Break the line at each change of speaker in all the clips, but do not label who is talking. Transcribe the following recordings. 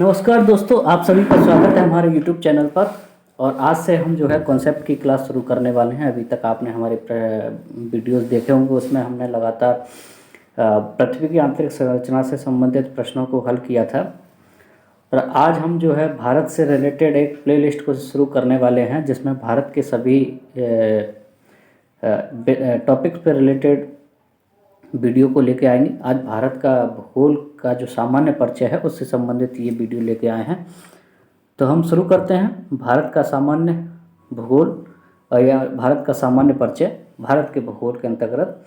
नमस्कार दोस्तों, आप सभी का स्वागत है हमारे YouTube चैनल पर। और आज से हम जो है कॉन्सेप्ट की क्लास शुरू करने वाले हैं। अभी तक आपने हमारे वीडियोस देखे होंगे, उसमें हमने लगातार पृथ्वी की आंतरिक संरचना से संबंधित प्रश्नों को हल किया था। और आज हम जो है भारत से रिलेटेड एक प्लेलिस्ट को शुरू करने वाले हैं, जिसमें भारत के सभी टॉपिक्स पर रिलेटेड वीडियो को लेके आएंगे। आज भारत का भूगोल का जो सामान्य परिचय है उससे संबंधित ये वीडियो लेके आए हैं। तो हम शुरू करते हैं भारत का सामान्य भूगोल या भारत का सामान्य परिचय भारत के भूगोल के अंतर्गत।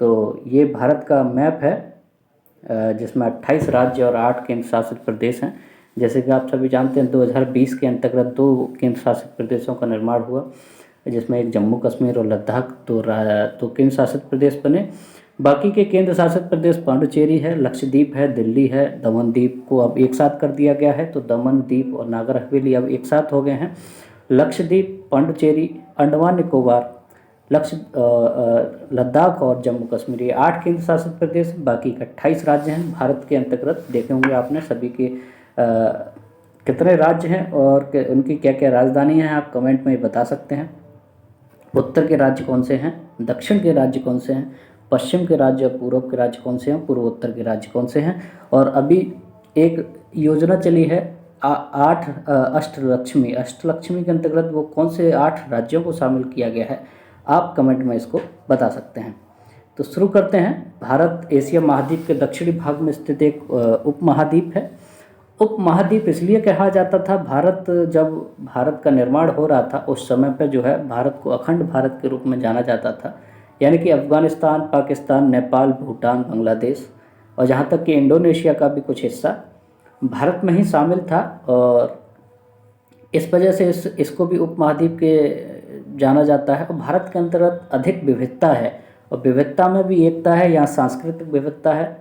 तो ये भारत का मैप है जिसमें 28 राज्य और 8 केंद्र शासित प्रदेश हैं। जैसे कि आप सभी जानते हैं 2020 के अंतर्गत 2 केंद्र शासित प्रदेशों का निर्माण हुआ, जिसमें एक जम्मू कश्मीर और लद्दाख तो केंद्र शासित प्रदेश बने। बाकी के केंद्र शासित प्रदेश पांडुचेरी है, लक्षद्वीप है, दिल्ली है, दमन द्वीप को अब एक साथ कर दिया गया है। तो दमन द्वीप और नागर हवेली अब एक साथ हो गए हैं। लक्षद्वीप, पांडुचेरी, अंडमान निकोबार, लद्दाख और जम्मू कश्मीर, ये 8 केंद्र शासित प्रदेश, बाकी 28 राज्य हैं भारत के अंतर्गत। देखे होंगे आपने सभी के कितने राज्य हैं और उनकी क्या क्या राजधानी हैं, आप कमेंट में बता सकते हैं। उत्तर के राज्य कौन से हैं, दक्षिण के राज्य कौन से हैं, पश्चिम के राज्य और पूर्व के राज्य कौन से हैं, पूर्वोत्तर के राज्य कौन से हैं। और अभी एक योजना चली है 8 अष्टलक्ष्मी के अंतर्गत वो कौन से 8 राज्यों को शामिल किया गया है, आप कमेंट में इसको बता सकते हैं। तो शुरू करते हैं। भारत एशिया महाद्वीप के दक्षिणी भाग में स्थित एक उपमहाद्वीप है। उपमहाद्वीप इसलिए कहा जाता था, जब भारत का निर्माण हो रहा था उस समय पर जो है भारत को अखंड भारत के रूप में जाना जाता था। यानी कि अफ़गानिस्तान, पाकिस्तान, नेपाल, भूटान, बांग्लादेश और जहाँ तक कि इंडोनेशिया का भी कुछ हिस्सा भारत में ही शामिल था। और इस वजह से इसको भी उपमहाद्वीप के जाना जाता है। और भारत के अंतर्गत अधिक विविधता है, और विविधता में भी एकता है। यहाँ सांस्कृतिक विविधता है,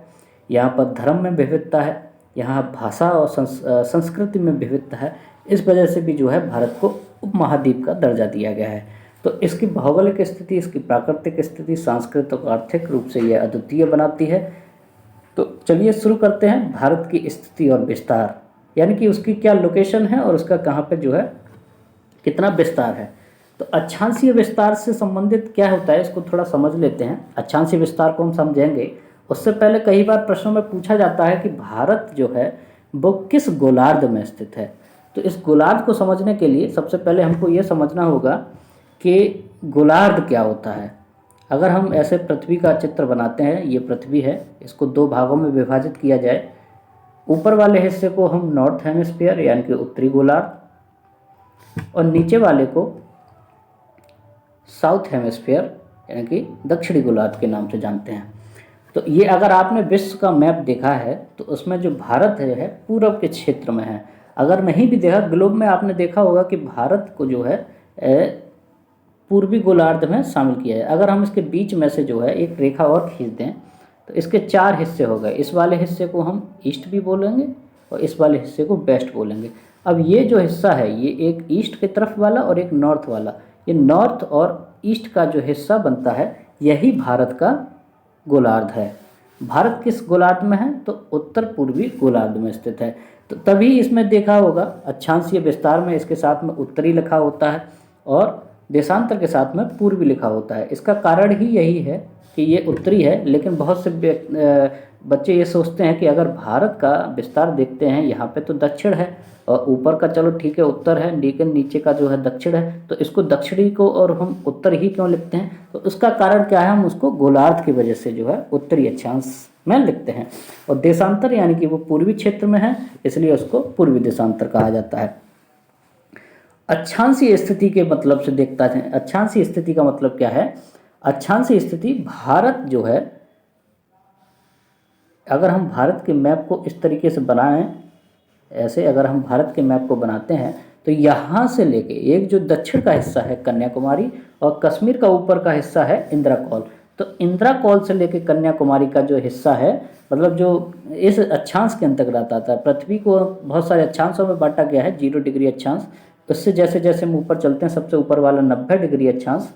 यहाँ पर धर्म में विविधता है, यहाँ भाषा और संस्कृति में विविधता है। इस वजह से भी जो है भारत को उपमहाद्वीप का दर्जा दिया गया है। तो इसकी भौगोलिक स्थिति, इसकी प्राकृतिक स्थिति, सांस्कृतिक और आर्थिक रूप से यह अद्वितीय बनाती है। तो चलिए शुरू करते हैं। भारत की स्थिति और विस्तार, यानी कि उसकी क्या लोकेशन है और उसका कहाँ पे जो है कितना विस्तार है। तो अक्षांशीय विस्तार से संबंधित क्या होता है, इसको थोड़ा समझ लेते हैं। अक्षांशीय विस्तार को हम समझेंगे, उससे पहले कई बार प्रश्नों में पूछा जाता है कि भारत जो है वो किस गोलार्ध में स्थित है। तो इस गोलार्ध को समझने के लिए सबसे पहले हमको ये समझना होगा कि गोलार्ध क्या होता है। अगर हम ऐसे पृथ्वी का चित्र बनाते हैं, ये पृथ्वी है, इसको 2 भागों में विभाजित किया जाए। ऊपर वाले हिस्से को हम नॉर्थ हेमिस्फीयर यानी कि उत्तरी गोलार्ध, और नीचे वाले को साउथ हेमिस्फीयर यानी कि दक्षिणी गोलार्ध के नाम से जानते हैं। तो ये अगर आपने विश्व का मैप देखा है तो उसमें जो भारत है पूरब के क्षेत्र में है। अगर नहीं भी देखा, ग्लोब में आपने देखा होगा कि भारत को जो है पूर्वी गोलार्ध में शामिल किया है। अगर हम इसके बीच में से जो है एक रेखा और खींच दें तो इसके 4 हिस्से हो गए। इस वाले हिस्से को हम ईस्ट भी बोलेंगे और इस वाले हिस्से को वेस्ट बोलेंगे। अब ये जो हिस्सा है, ये एक ईस्ट की तरफ वाला और एक नॉर्थ वाला, ये नॉर्थ और ईस्ट का जो हिस्सा बनता है यही भारत का गोलार्ध है। भारत किस गोलार्ध में है, तो उत्तर पूर्वी गोलार्ध में स्थित है। तो तभी इसमें देखा होगा अक्षांशीय विस्तार में इसके साथ में उत्तरी लिखा होता है और देशांतर के साथ में पूर्वी लिखा होता है। इसका कारण ही यही है कि ये उत्तरी है। लेकिन बहुत से बच्चे ये सोचते हैं कि अगर भारत का विस्तार देखते हैं यहाँ पे तो दक्षिण है और ऊपर का चलो ठीक है उत्तर है, लेकिन नीचे का जो है दक्षिण है, तो इसको दक्षिणी को और हम उत्तर ही क्यों लिखते हैं। तो उसका कारण क्या है, हम उसको गोलार्ध की वजह से जो है उत्तरी अक्षांश में लिखते हैं। और देशांतर यानी कि वो पूर्वी क्षेत्र में है, इसलिए उसको पूर्वी देशांतर कहा जाता है। अक्षांशीय स्थिति के मतलब से देखता है, अक्षांशीय स्थिति का मतलब क्या है। अक्षांशीय स्थिति भारत जो है, अगर हम भारत के मैप को इस तरीके से बनाएं, ऐसे अगर हम भारत के मैप को बनाते हैं तो यहाँ से लेके एक जो दक्षिण का हिस्सा है कन्याकुमारी और कश्मीर का ऊपर का हिस्सा है इंद्राकौल। तो इंद्राकौल से लेके कन्याकुमारी का जो हिस्सा है, मतलब जो इस अक्षांश के अंतर्गत आता है। पृथ्वी को बहुत सारे अक्षांशों में बांटा गया है, 0 डिग्री अक्षांश। उससे जैसे जैसे हम ऊपर चलते हैं, सबसे ऊपर वाला 90 डिग्री अक्षांश,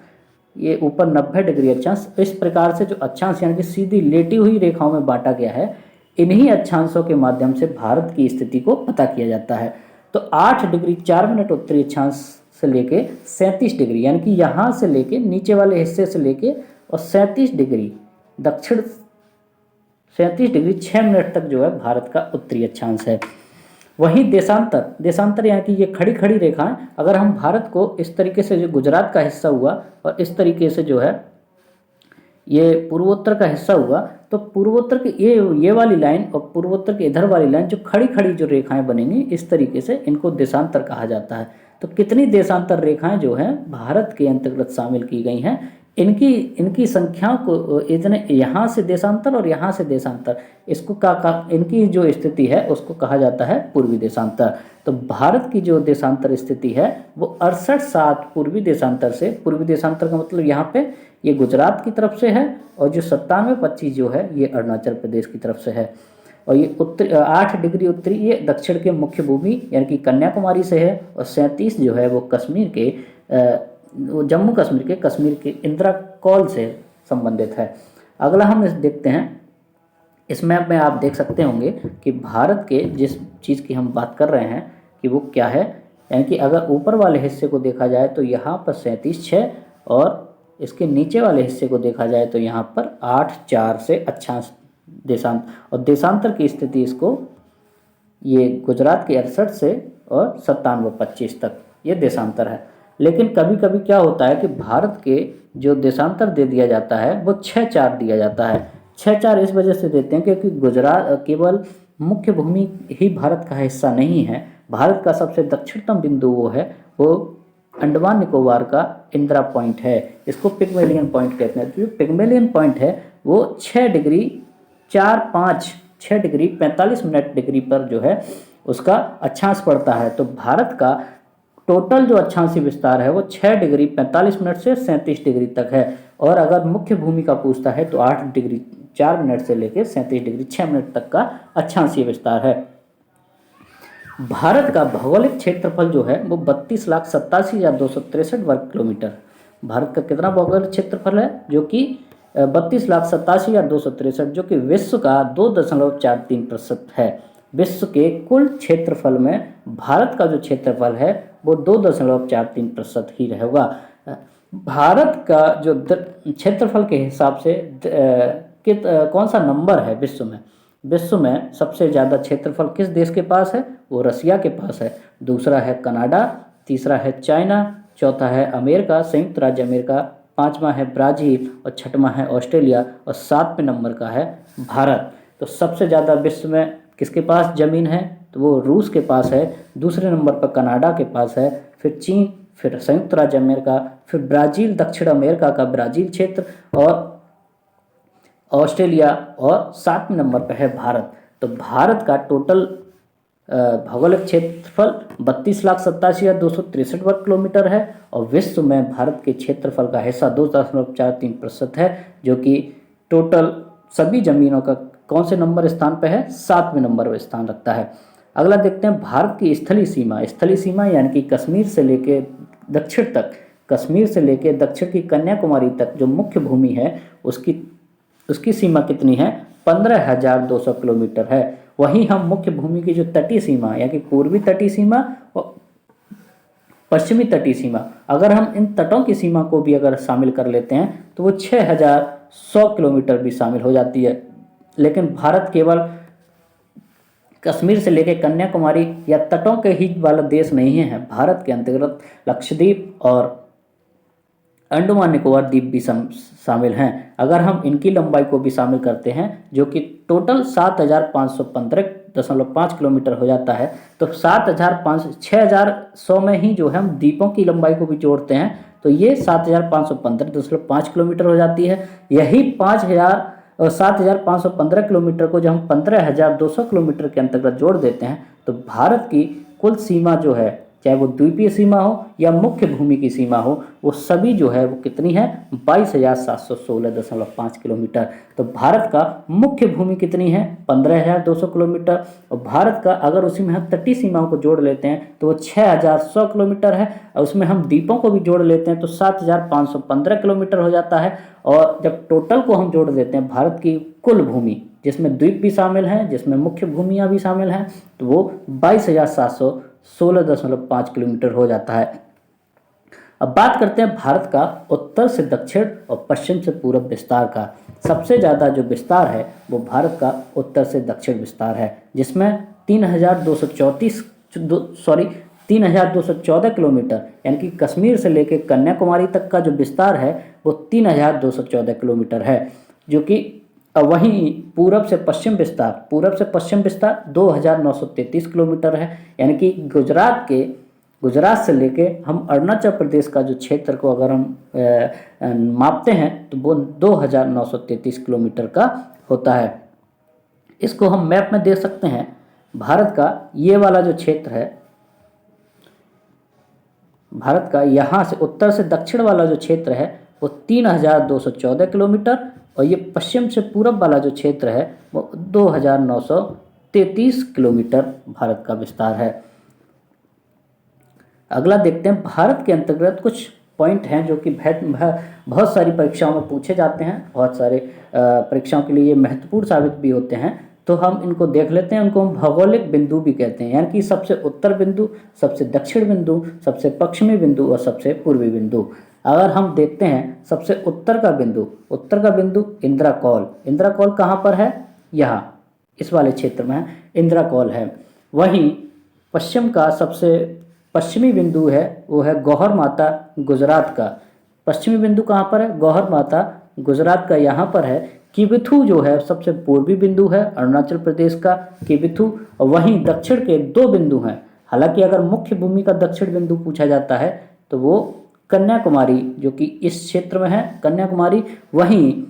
ये ऊपर 90 डिग्री अक्षांश। इस प्रकार से जो अक्षांश यानी कि सीधी लेटी हुई रेखाओं में बांटा गया है, इन्हीं अक्षांशों के माध्यम से भारत की स्थिति को पता किया जाता है। तो 8 डिग्री 4 मिनट उत्तरी अक्षांश से लेके 37 डिग्री, यानी कि यहाँ से लेके नीचे वाले हिस्से से लेके और 37 डिग्री दक्षिण 37 डिग्री 6 मिनट तक जो है भारत का उत्तरी अक्षांश है। वहीं देशांतर, देशांतर यानी कि ये खड़ी खड़ी रेखाएं, अगर हम भारत को इस तरीके से, जो गुजरात का हिस्सा हुआ और इस तरीके से जो है ये पूर्वोत्तर का हिस्सा हुआ, तो पूर्वोत्तर के ये वाली लाइन और पूर्वोत्तर के इधर वाली लाइन जो खड़ी खड़ी जो रेखाएं बनेंगी, इस तरीके से इनको देशांतर कहा जाता है। तो कितनी देशांतर रेखाएं जो हैं भारत के अंतर्गत शामिल की गई हैं, इनकी संख्याओं को, इतने यहाँ से देशांतर और यहाँ से देशांतर, इसको इनकी जो स्थिति है उसको कहा जाता है पूर्वी देशांतर। तो भारत की जो देशांतर स्थिति है वो 68/7 पूर्वी देशांतर से, पूर्वी देशांतर का मतलब यहाँ पे ये गुजरात की तरफ से है, और जो 97/25 जो है ये अरुणाचल प्रदेश की तरफ से है, और ये 8 डिग्री उत्तरी ये दक्षिण के मुख्य भूमि यानी कि कन्याकुमारी से है, और 37 जो है वो कश्मीर के जम्मू कश्मीर के इंदिरा कॉल से संबंधित है। अगला हम देखते हैं, इस मैप में आप देख सकते होंगे कि भारत के जिस चीज़ की हम बात कर रहे हैं कि वो क्या है, यानी कि अगर ऊपर वाले हिस्से को देखा जाए तो यहाँ पर 37/6, और इसके नीचे वाले हिस्से को देखा जाए तो यहाँ पर 8/4 से अक्षांश और देशांतर की स्थिति इसको ये गुजरात के 68 से और 97/25 तक ये देशांतर है। लेकिन कभी कभी क्या होता है कि भारत के जो देशांतर दे दिया जाता है वो 6/4 दिया जाता है। 6/4 इस वजह से देते हैं क्योंकि गुजरात केवल मुख्य भूमि ही भारत का हिस्सा नहीं है। भारत का सबसे दक्षिणतम बिंदु वो अंडमान निकोबार का इंदिरा पॉइंट है, इसको पिग्मेलियन पॉइंट कहते हैं। तो जो पिग्मेलियन पॉइंट है वो 6 डिग्री 45 मिनट डिग्री पर जो है उसका अक्षांश पड़ता है। तो भारत का टोटल जो अक्षांशीय विस्तार है वो 6 डिग्री 45 मिनट से 37 डिग्री तक है, और अगर मुख्य भूमि का पूछता है तो 8 डिग्री 4 मिनट से लेकर 37 डिग्री 6 मिनट तक का अक्षांशीय विस्तार है। भारत का भौगोलिक क्षेत्रफल जो है वो 32,87,263 वर्ग किलोमीटर। भारत का कितना भौगोलिक क्षेत्रफल है, जो कि 32,87,263, जो कि विश्व का 2.43% है। विश्व के कुल क्षेत्रफल में भारत का जो क्षेत्रफल है वो 2.43% ही रहेगा। भारत का जो क्षेत्रफल के हिसाब से कौन सा नंबर है विश्व में? विश्व में सबसे ज़्यादा क्षेत्रफल किस देश के पास है? वो रसिया के पास है। दूसरा है कनाडा, तीसरा है चाइना, चौथा है अमेरिका, संयुक्त राज्य अमेरिका, पांचवा है ब्राज़ील, और छठवां है ऑस्ट्रेलिया, और 7वें नंबर का है भारत। तो सबसे ज़्यादा विश्व में किसके पास ज़मीन है? तो वो रूस के पास है। दूसरे नंबर पर कनाडा के पास है, फिर चीन, फिर संयुक्त राज्य अमेरिका, फिर ब्राज़ील, दक्षिण अमेरिका का ब्राज़ील क्षेत्र, और ऑस्ट्रेलिया, और 7वें नंबर पर है भारत। तो भारत का टोटल भौगोलिक क्षेत्रफल 32,87,263 वर्ग किलोमीटर है, और विश्व में भारत के क्षेत्रफल का हिस्सा 2.43% है, जो कि टोटल सभी जमीनों का कौन से नंबर स्थान पर है? 7वें नंबर पर स्थान रखता है। अगला देखते हैं भारत की स्थलीय सीमा। स्थलीय सीमा यानी कि कश्मीर से लेके दक्षिण तक, कश्मीर से लेके दक्षिण की कन्याकुमारी तक जो मुख्य भूमि है उसकी सीमा कितनी है? 15,200 किलोमीटर है। वहीं हम मुख्य भूमि की जो तटीय सीमा यानी कि पूर्वी तटीय सीमा और पश्चिमी तटीय सीमा, अगर हम इन तटों की सीमा को भी अगर शामिल कर लेते हैं तो वो 6,100 किलोमीटर भी शामिल हो जाती है। लेकिन भारत केवल कश्मीर से लेकर कन्याकुमारी या तटों के ही वाला देश नहीं है। भारत के अंतर्गत लक्षद्वीप और अंडमान निकोबार द्वीप भी शामिल हैं। अगर हम इनकी लंबाई को भी शामिल करते हैं, जो कि टोटल 7,515.5 किलोमीटर हो जाता है, तो 6,100 में ही जो है हम द्वीपों की लंबाई को भी जोड़ते हैं तो ये 7,515.5 किलोमीटर हो जाती है। यही 7,515 किलोमीटर को जब हम 15,200 किलोमीटर के अंतर्गत जोड़ देते हैं तो भारत की कुल सीमा जो है, चाहे वो द्वीपीय सीमा हो या मुख्य भूमि की सीमा हो, वो सभी जो है वो कितनी है? 22,716.5 किलोमीटर। तो भारत का मुख्य भूमि कितनी है? 15,200 किलोमीटर। और भारत का अगर उसी में हम तटीय सीमाओं को जोड़ लेते हैं तो वो 6,100 किलोमीटर है, और उसमें हम द्वीपों को भी जोड़ लेते हैं तो 7,515 किलोमीटर हो जाता है। और जब टोटल को हम जोड़ देते हैं भारत की कुल भूमि जिसमें द्वीप भी शामिल हैं, जिसमें मुख्य भूमियाँ भी शामिल हैं, तो वो 22,716.5 किलोमीटर हो जाता है। अब बात करते हैं भारत का उत्तर से दक्षिण और पश्चिम से पूरब विस्तार का। सबसे ज़्यादा जो विस्तार है वो भारत का उत्तर से दक्षिण विस्तार है, जिसमें 3,214 किलोमीटर, यानी कि कश्मीर से लेकर कन्याकुमारी तक का जो विस्तार है वो 3,214 किलोमीटर है, जो कि वहीं पूरब से पश्चिम विस्तार 2,933 किलोमीटर है। यानी कि गुजरात से लेके हम अरुणाचल प्रदेश का जो क्षेत्र को अगर हम मापते हैं तो वो 2,933 किलोमीटर का होता है। इसको हम मैप में देख सकते हैं। भारत का ये वाला जो क्षेत्र है, भारत का यहाँ से उत्तर से दक्षिण वाला जो क्षेत्र है वो 3,214 किलोमीटर, और ये पश्चिम से पूरब वाला जो क्षेत्र है वो 2,933 किलोमीटर भारत का विस्तार है। अगला देखते हैं, भारत के अंतर्गत कुछ पॉइंट हैं जो कि बहुत सारी परीक्षाओं में पूछे जाते हैं, बहुत सारे परीक्षाओं के लिए ये महत्वपूर्ण साबित भी होते हैं, तो हम इनको देख लेते हैं। उनको हम भौगोलिक बिंदु भी कहते हैं, यानी कि सबसे उत्तर बिंदु, सबसे दक्षिण बिंदु, सबसे पश्चिमी बिंदु और सबसे पूर्वी बिंदु। अगर हम देखते हैं सबसे उत्तर का बिंदु इंद्राकौल कहाँ पर है? यहाँ इस वाले क्षेत्र में इंद्राकौल है। वहीं पश्चिम का सबसे पश्चिमी बिंदु है वो है गौहर माता गुजरात का। पश्चिमी बिंदु कहाँ पर है? गौहर माता गुजरात का यहाँ पर है। किबिथु जो है सबसे पूर्वी बिंदु है अरुणाचल प्रदेश का किबिथु, और वहीं दक्षिण के 2 बिंदु हैं। हालांकि अगर मुख्य भूमि का दक्षिण बिंदु पूछा जाता है तो वो कन्याकुमारी, जो कि इस क्षेत्र में है कन्याकुमारी। वहीं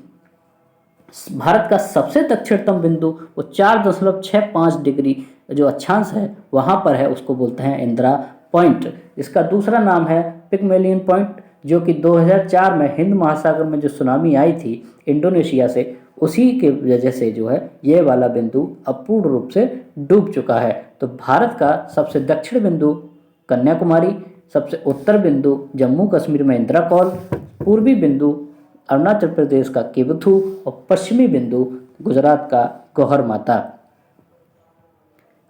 भारत का सबसे दक्षिणतम बिंदु वो 4.65 डिग्री जो अक्षांश है वहाँ पर है, उसको बोलते हैं इंदिरा पॉइंट। इसका दूसरा नाम है पिग्मेलियन पॉइंट, जो कि 2004 में हिंद महासागर में जो सुनामी आई थी इंडोनेशिया से, उसी के वजह से जो है ये वाला बिंदु अब पूर्ण रूप से डूब चुका है। तो भारत का सबसे दक्षिण बिंदु कन्याकुमारी, सबसे उत्तर बिंदु जम्मू कश्मीर में इंद्राकौल, पूर्वी बिंदु अरुणाचल प्रदेश का किबिथु और पश्चिमी बिंदु गुजरात का गौहर माता।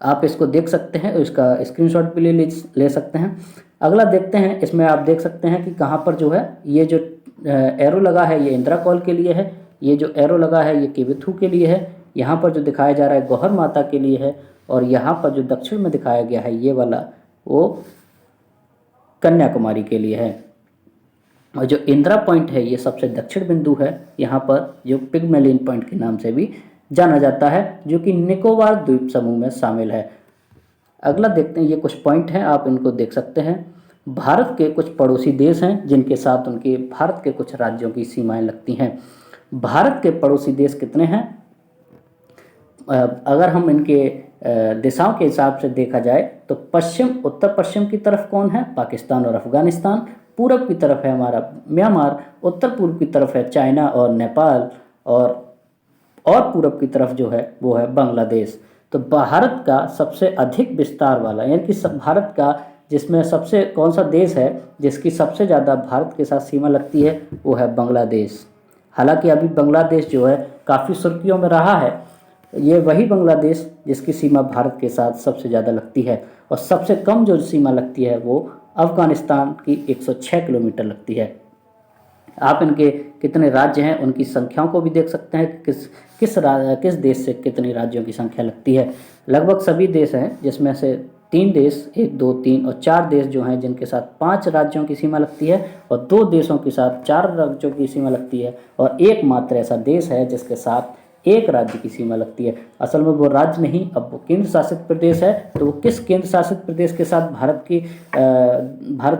आप इसको देख सकते हैं, इसका स्क्रीनशॉट भी ले सकते हैं। अगला देखते हैं, इसमें आप देख सकते हैं कि कहाँ पर जो है ये जो एरो लगा है ये इंद्राकौल के लिए है, ये जो एरो लगा है ये किबिथु के लिए है, यहाँ पर जो दिखाया जा रहा है गौहर माता के लिए है, और यहाँ पर जो दक्षिण में दिखाया गया है ये वाला वो कन्याकुमारी के लिए है। और जो इंदिरा पॉइंट है ये सबसे दक्षिण बिंदु है, यहाँ पर जो पिग्मेलियन पॉइंट के नाम से भी जाना जाता है, जो कि निकोबार द्वीप समूह में शामिल है। अगला देखते हैं, ये कुछ पॉइंट हैं आप इनको देख सकते हैं। भारत के कुछ पड़ोसी देश हैं जिनके साथ उनके भारत के कुछ राज्यों की सीमाएं लगती हैं। भारत के पड़ोसी देश कितने हैं? अगर हम इनके दिशाओं के हिसाब से देखा जाए तो उत्तर पश्चिम की तरफ कौन है? पाकिस्तान और अफगानिस्तान। पूरब की तरफ है हमारा म्यांमार, उत्तर पूर्व की तरफ है चाइना और नेपाल, और पूरब की तरफ जो है वो है बांग्लादेश। तो भारत का सबसे अधिक विस्तार वाला, यानी कि भारत का जिसमें सबसे कौन सा देश है जिसकी सबसे ज़्यादा भारत के साथ सीमा लगती है वो है बांग्लादेश। हालांकि अभी बांग्लादेश जो है काफ़ी सुर्खियों में रहा है। ये वही बांग्लादेश जिसकी सीमा भारत के साथ सबसे ज़्यादा लगती है, और सबसे कम जो सीमा लगती है वो अफ़गानिस्तान की 106 किलोमीटर लगती है। आप इनके कितने राज्य हैं उनकी संख्याओं को भी देख सकते हैं कि किस देश से कितनी राज्यों की संख्या लगती है। लगभग सभी देश हैं, जिसमें से 3 देश 1, 2, 3 और 4 देश जो हैं जिनके साथ 5 राज्यों की सीमा लगती है, और 2 देशों के साथ 4 राज्यों की सीमा लगती है, और एकमात्र ऐसा देश है जिसके साथ 1 राज्य की सीमा लगती है। असल में वो राज्य नहीं, अब वो केंद्र शासित प्रदेश है। तो वो किस केंद्र शासित प्रदेश के साथ भारत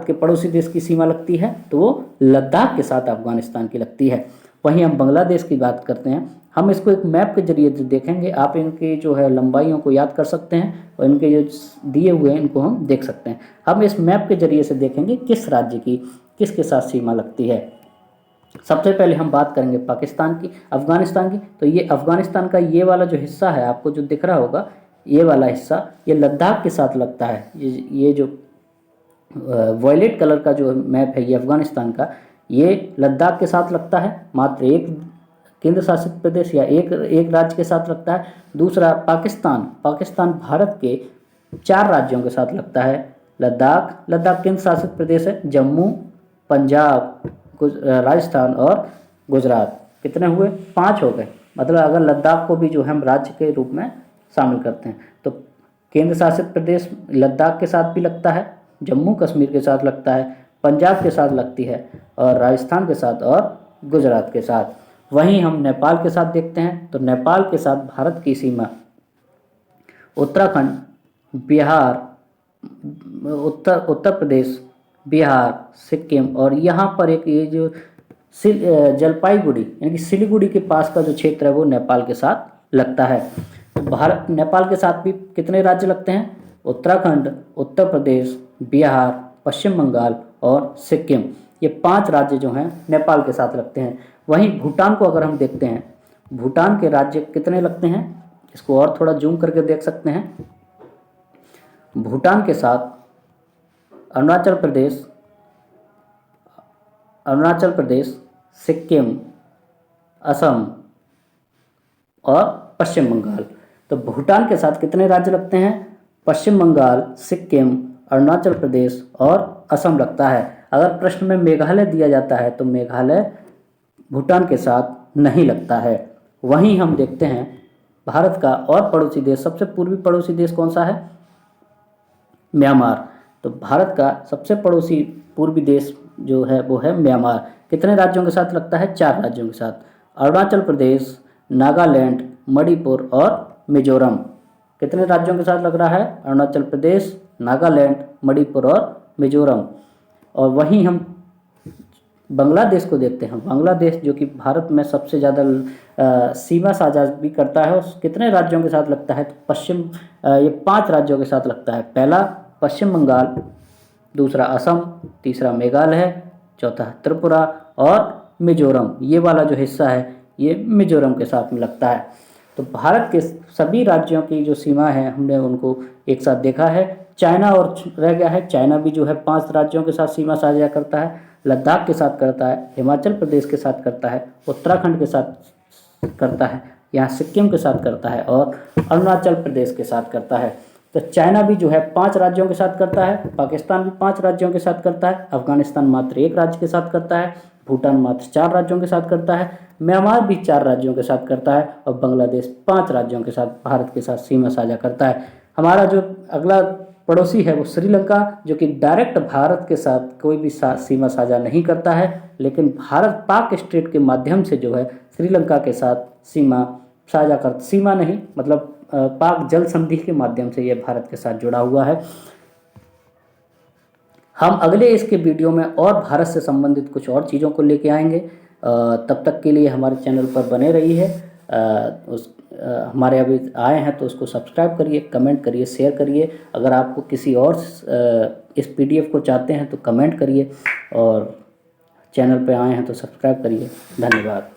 के पड़ोसी देश की सीमा लगती है? तो वो लद्दाख के साथ अफगानिस्तान की लगती है। वहीं हम बांग्लादेश की बात करते हैं। हम इसको एक मैप के जरिए देखेंगे, आप इनकी जो है लंबाइयों को याद कर सकते हैं, और इनके जो दिए हुए हैं इनको हम देख सकते हैं। हम इस मैप के जरिए से देखेंगे किस राज्य की किसके साथ सीमा लगती है। सबसे पहले हम बात करेंगे पाकिस्तान की, अफ़गानिस्तान की। तो ये अफ़गानिस्तान का ये वाला जो हिस्सा है आपको जो दिख रहा होगा, ये वाला हिस्सा ये लद्दाख के साथ लगता है। ये जो वॉयलेट कलर का जो मैप है ये अफ़गानिस्तान का, ये लद्दाख के साथ लगता है। मात्र 1 केंद्र शासित प्रदेश या एक राज्य के साथ लगता है। दूसरा पाकिस्तान भारत के 4 राज्यों के साथ लगता है। लद्दाख केंद्र शासित प्रदेश है। जम्मू, पंजाब, राजस्थान और गुजरात। कितने हुए? 5 हो गए। मतलब अगर लद्दाख को भी जो है हम राज्य के रूप में शामिल करते हैं तो केंद्र शासित प्रदेश लद्दाख के साथ भी लगता है, जम्मू कश्मीर के साथ लगता है, पंजाब के साथ लगती है और राजस्थान के साथ और गुजरात के साथ। वहीं हम नेपाल के साथ देखते हैं तो नेपाल के साथ भारत की सीमा उत्तराखंड, बिहार, उत्तर प्रदेश, बिहार, सिक्किम और यहाँ पर एक ये जो जलपाईगुड़ी यानी कि सिलीगुड़ी के पास का जो क्षेत्र है वो नेपाल के साथ लगता है। तो भारत नेपाल के साथ भी कितने राज्य लगते हैं? उत्तराखंड, उत्तर प्रदेश, बिहार, पश्चिम बंगाल और सिक्किम। ये 5 राज्य जो हैं नेपाल के साथ लगते हैं। वहीं भूटान को अगर हम देखते हैं, भूटान के राज्य कितने लगते हैं? इसको और थोड़ा जूम करके देख सकते हैं। भूटान के साथ अरुणाचल प्रदेश, सिक्किम, असम और पश्चिम बंगाल। तो भूटान के साथ कितने राज्य लगते हैं? पश्चिम बंगाल, सिक्किम, अरुणाचल प्रदेश और असम लगता है। अगर प्रश्न में मेघालय दिया जाता है तो मेघालय भूटान के साथ नहीं लगता है। वहीं हम देखते हैं भारत का और पड़ोसी देश, सबसे पूर्वी पड़ोसी देश कौन सा है? म्यांमार। तो भारत का सबसे पड़ोसी पूर्वी देश जो है वो है म्यांमार। कितने राज्यों के साथ लगता है? 4 राज्यों के साथ, अरुणाचल प्रदेश, नागालैंड, मणिपुर और मिजोरम। कितने राज्यों के साथ लग रहा है? अरुणाचल प्रदेश, नागालैंड, मणिपुर और मिजोरम। और वहीं हम बांग्लादेश को देखते हैं। बांग्लादेश जो कि भारत में सबसे ज़्यादा सीमा साझा भी करता है, उस कितने राज्यों के साथ लगता है? तो ये 5 राज्यों के साथ लगता है। पहला पश्चिम बंगाल, दूसरा असम, तीसरा मेघालय, चौथा त्रिपुरा और मिजोरम। ये वाला जो हिस्सा है ये मिजोरम के साथ में लगता है। तो भारत के सभी राज्यों की जो सीमा है हमने उनको एक साथ देखा है। चाइना और रह गया है। चाइना भी जो है 5 राज्यों के साथ सीमा साझा करता है। लद्दाख के साथ करता है, हिमाचल प्रदेश के साथ करता है, उत्तराखंड के साथ करता है, यहाँ सिक्किम के साथ करता है और अरुणाचल प्रदेश के साथ करता है। तो चाइना भी जो है 5 राज्यों के साथ करता है। पाकिस्तान भी 5 राज्यों के साथ करता है। अफगानिस्तान मात्र 1 राज्य के साथ करता है। भूटान मात्र 4 राज्यों के साथ करता है। म्यांमार भी 4 राज्यों के साथ करता है और बांग्लादेश 5 राज्यों के साथ भारत के साथ सीमा साझा करता है। हमारा जो अगला पड़ोसी है वो श्रीलंका, जो कि डायरेक्ट भारत के साथ कोई भी सीमा साझा नहीं करता है, लेकिन भारत पाक स्ट्रेट के माध्यम से जो है श्रीलंका के साथ सीमा नहीं मतलब पाक जल संधि के माध्यम से ये भारत के साथ जुड़ा हुआ है। हम अगले इसके वीडियो में और भारत से संबंधित कुछ और चीज़ों को लेके आएंगे। तब तक के लिए हमारे चैनल पर बने रहिए। हमारे अभी आए हैं तो उसको सब्सक्राइब करिए, कमेंट करिए, शेयर करिए। अगर आपको किसी और इस PDF को चाहते हैं तो कमेंट करिए और चैनल पे आए हैं तो सब्सक्राइब करिए। धन्यवाद।